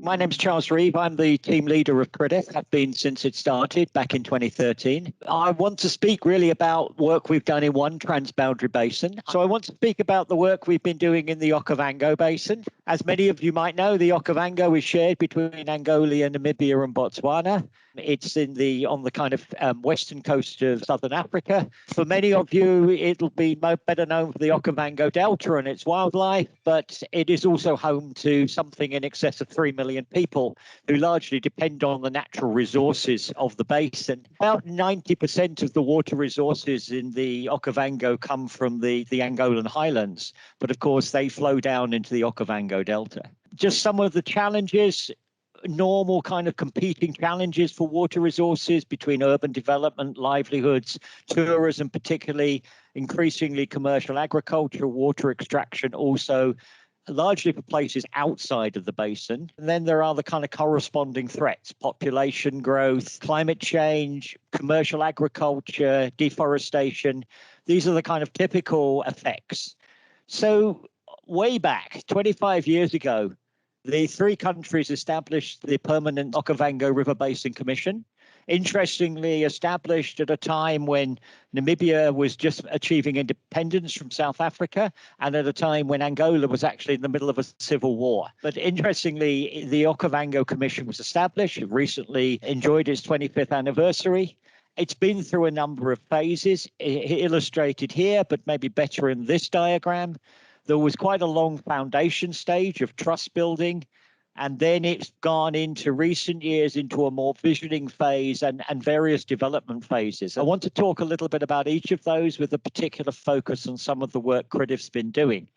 My name's Charles Reeve. I'm the team leader of CRIDF. I've been since it started back in 2013. I want to speak really about work we've done in one transboundary basin. So I want to speak about the work we've been doing in the Okavango Basin. As many of you might know, the Okavango is shared between Angola, Namibia and Botswana. It's on the kind of western coast of southern Africa. For many of you, it'll be better known for the Okavango Delta and its wildlife, but it is also home to something in excess of 3 million people who largely depend on the natural resources of the basin. About 90% of the water resources in the Okavango come from the Angolan highlands, but of course they flow down into the Okavango Delta. Just some of the challenges, normal kind of competing challenges for water resources between urban development, livelihoods, tourism, particularly increasingly commercial agriculture, water extraction, also largely for places outside of the basin. And then there are the kind of corresponding threats: population growth, climate change, commercial agriculture, deforestation. These are the kind of typical effects. So way back 25 years ago, the three countries established the permanent Okavango River Basin Commission, interestingly established at a time when Namibia was just achieving independence from South Africa and at a time when Angola was actually in the middle of a civil war. But interestingly, the Okavango Commission was established. It recently enjoyed its 25th anniversary. It's been through a number of phases, illustrated here, but maybe better in this diagram. There was quite a long foundation stage of trust building, and then it's gone into recent years into a more visioning phase and various development phases. I want to talk a little bit about each of those with a particular focus on some of the work CRIDF's been doing.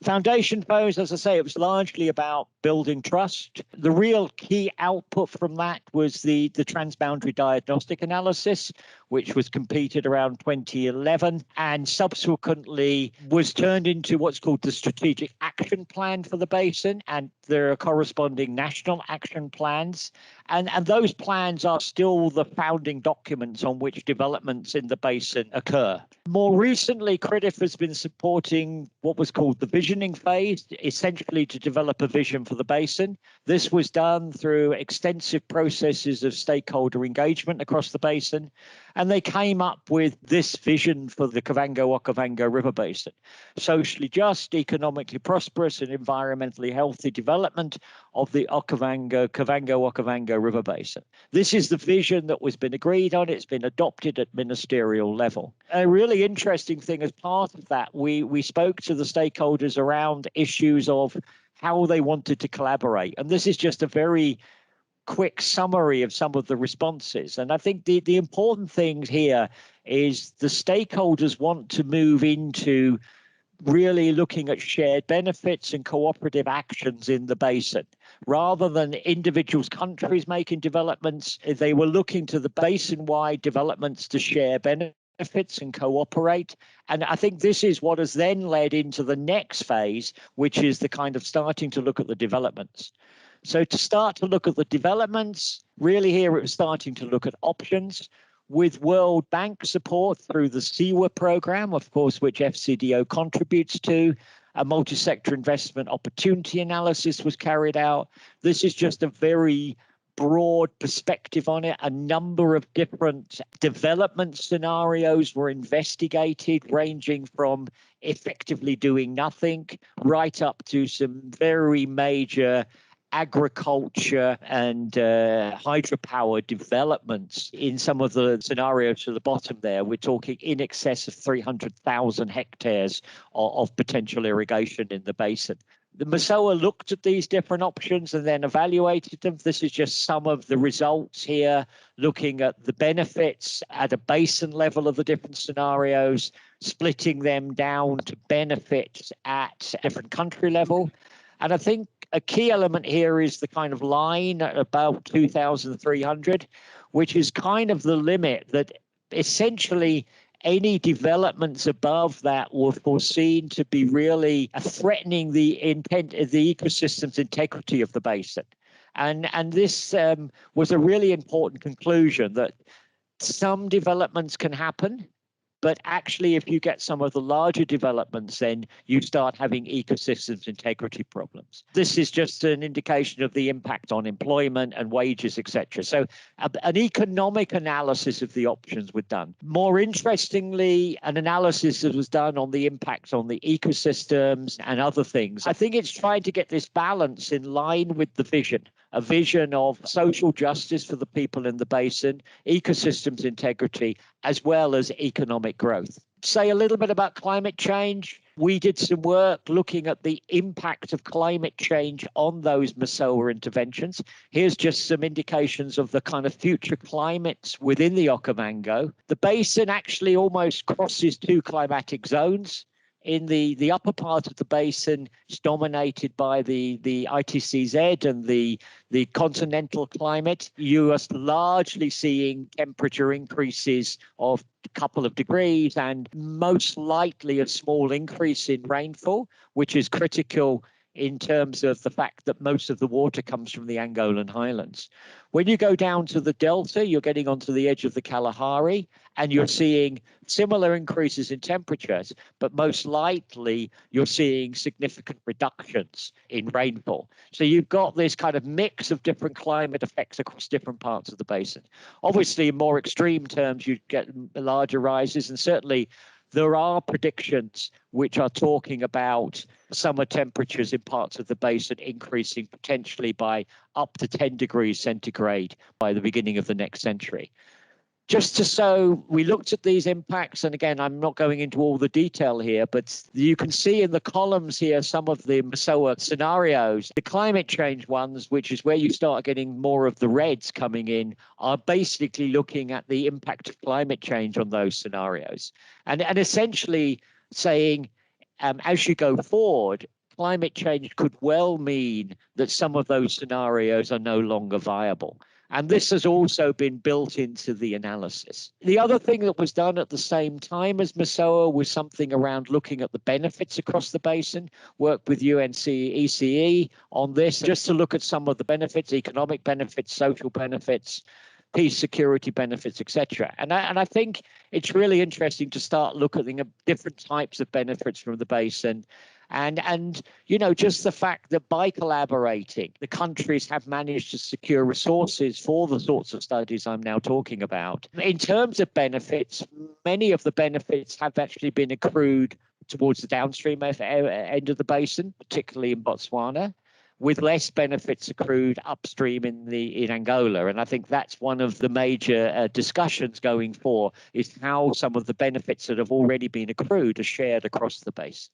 Foundation phase, as I say, it was largely about building trust. The real key output from that was the transboundary diagnostic analysis, which was completed around 2011 and subsequently was turned into what's called the strategic action plan for the basin, and there are corresponding national action plans. And those plans are still the founding documents on which developments in the basin occur. More recently, CRIDF has been supporting what was called the visioning phase, essentially to develop a vision for the basin. This was done through extensive processes of stakeholder engagement across the basin, and they came up with this vision for the Okavango River Basin: socially just, economically prosperous, and environmentally healthy development of the Okavango River Basin. This is the vision that was been agreed on. It's been adopted at ministerial level. A really interesting thing as part of that, we spoke to the stakeholders around issues of how they wanted to collaborate. And this is just a very quick summary of some of the responses. And I think the important thing here is the stakeholders want to move into really looking at shared benefits and cooperative actions in the basin. Rather than individuals, countries making developments, they were looking to the basin-wide developments to share benefits and cooperate. And I think this is what has then led into the next phase, which is the kind of starting to look at the developments. So to start to look at the developments, really here it was starting to look at options with World Bank support through the CEWA program, of course, which FCDO contributes to. A multi-sector investment opportunity analysis was carried out. This is just a very broad perspective on it. A number of different development scenarios were investigated, ranging from effectively doing nothing right up to some very major agriculture and hydropower developments. In some of the scenarios to the bottom there, we're talking in excess of 300,000 hectares of potential irrigation in the basin. The MASOA looked at these different options and then evaluated them. This is just some of the results here, looking at the benefits at a basin level of the different scenarios, splitting them down to benefits at different country level. And I think a key element here is the kind of line at about 2,300, which is kind of the limit that essentially any developments above that were foreseen to be really threatening the ecosystem's integrity of the basin. And this was a really important conclusion, that some developments can happen, But actually, if you get some of the larger developments, then you start having ecosystems integrity problems. This is just an indication of the impact on employment and wages, etc. So an economic analysis of the options was done. More interestingly, an analysis that was done on the impact on the ecosystems and other things. I think it's trying to get this balance in line with the vision, a vision of social justice for the people in the basin, ecosystems integrity, as well as economic growth. Say a little bit about climate change. We did some work looking at the impact of climate change on those Mosoa interventions. Here's just some indications of the kind of future climates within the Okavango. The basin actually almost crosses two climatic zones. In the upper part of the basin, it's dominated by the ITCZ and the continental climate. You are largely seeing temperature increases of a couple of degrees and most likely a small increase in rainfall, which is critical in terms of the fact that most of the water comes from the Angolan highlands. When you go down to the delta, you're getting onto the edge of the Kalahari, and you're seeing similar increases in temperatures, but most likely you're seeing significant reductions in rainfall. So you've got this kind of mix of different climate effects across different parts of the basin. Obviously, in more extreme terms, you get larger rises, and certainly there are predictions which are talking about summer temperatures in parts of the basin increasing potentially by up to 10 degrees centigrade by the beginning of the next century. Just so we looked at these impacts, and again, I'm not going into all the detail here, but you can see in the columns here some of the Mosoa scenarios. The climate change ones, which is where you start getting more of the reds coming in, are basically looking at the impact of climate change on those scenarios. And essentially saying, as you go forward, climate change could well mean that some of those scenarios are no longer viable. And this has also been built into the analysis. The other thing that was done at the same time as Mosoa was something around looking at the benefits across the basin, worked with UNC ECE on this, just to look at some of the benefits, economic benefits, social benefits, peace, security benefits, etc. And I think it's really interesting to start looking at different types of benefits from the basin. And you know, just the fact that by collaborating, the countries have managed to secure resources for the sorts of studies I'm now talking about. In terms of benefits, many of the benefits have actually been accrued towards the downstream end of the basin, particularly in Botswana, with less benefits accrued upstream in Angola. And I think that's one of the major discussions going forward, is how some of the benefits that have already been accrued are shared across the basin.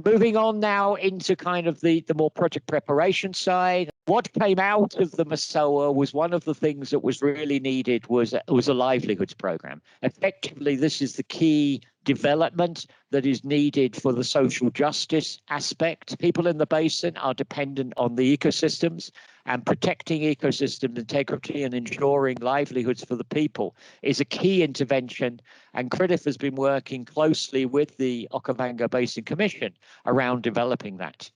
Moving on now into kind of the more project preparation side. What came out of the Mosoa was one of the things that was really needed was a livelihoods program. Effectively, this is the key development that is needed for the social justice aspect. People in the basin are dependent on the ecosystems, and protecting ecosystem integrity and ensuring livelihoods for the people is a key intervention. And CRIDF has been working closely with the Okavango Basin Commission around developing that.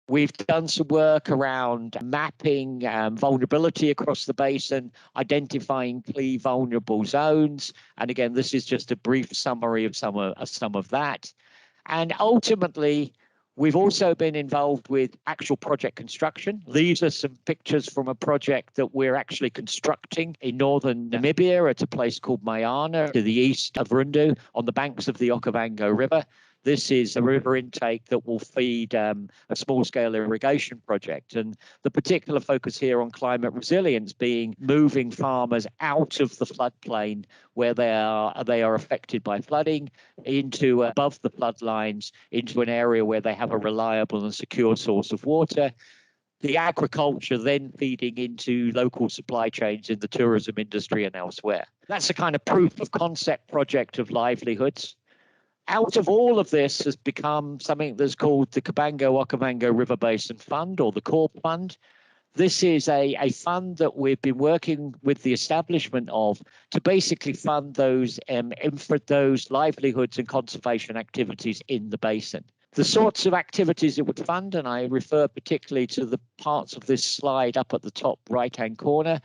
We've done some work around mapping vulnerability across the basin, identifying key vulnerable zones. And again, this is just a brief summary of some of that. And ultimately, we've also been involved with actual project construction. These are some pictures from a project that we're actually constructing in northern Namibia at a place called Mayana to the east of Rundu on the banks of the Okavango River. This is a river intake that will feed a small-scale irrigation project. And the particular focus here on climate resilience being moving farmers out of the floodplain where they are affected by flooding into above the floodlines, into an area where they have a reliable and secure source of water. The agriculture then feeding into local supply chains in the tourism industry and elsewhere. That's a kind of proof of concept project of livelihoods. Out of all of this has become something that's called the Okavango River Basin Fund, or the CORP Fund. This is a fund that we've been working with the establishment of to basically fund those livelihoods and conservation activities in the basin. The sorts of activities it would fund, and I refer particularly to the parts of this slide up at the top right-hand corner,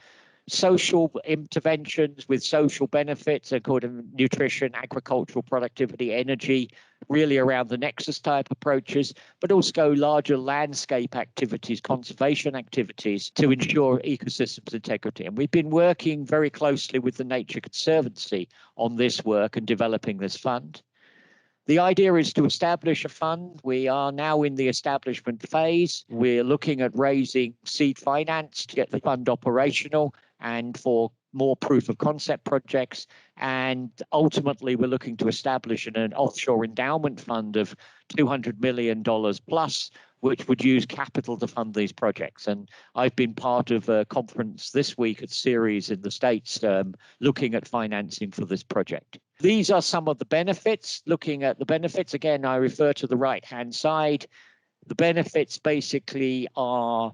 social interventions with social benefits according to nutrition, agricultural productivity, energy, really around the nexus type approaches, but also larger landscape activities, conservation activities to ensure ecosystems integrity. And we've been working very closely with the Nature Conservancy on this work and developing this fund. The idea is to establish a fund. We are now in the establishment phase. We're looking at raising seed finance to get the fund operational and for more proof of concept projects. And ultimately, we're looking to establish an offshore endowment fund of $200 million plus, which would use capital to fund these projects. And I've been part of a conference this week at Ceres in the States looking at financing for this project. These are some of the benefits. Looking at the benefits, again, I refer to the right-hand side. The benefits basically are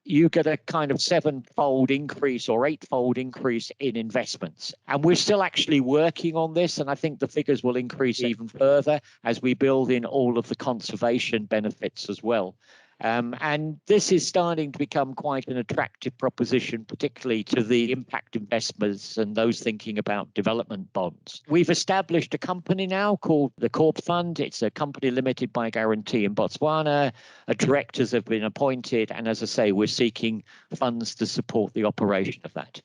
you get a kind of 7-fold increase or 8-fold increase in investments. And we're still actually working on this, and I think the figures will increase even further as we build in all of the conservation benefits as well. And this is starting to become quite an attractive proposition, particularly to the impact investors and those thinking about development bonds. We've established a company now called the Corp Fund. It's a company limited by guarantee in Botswana. Directors have been appointed. And as I say, we're seeking funds to support the operation of that.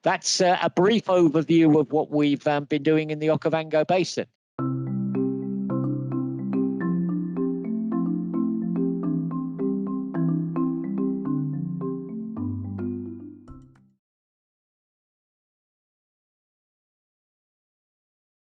That's a brief overview of what we've been doing in the Okavango Basin.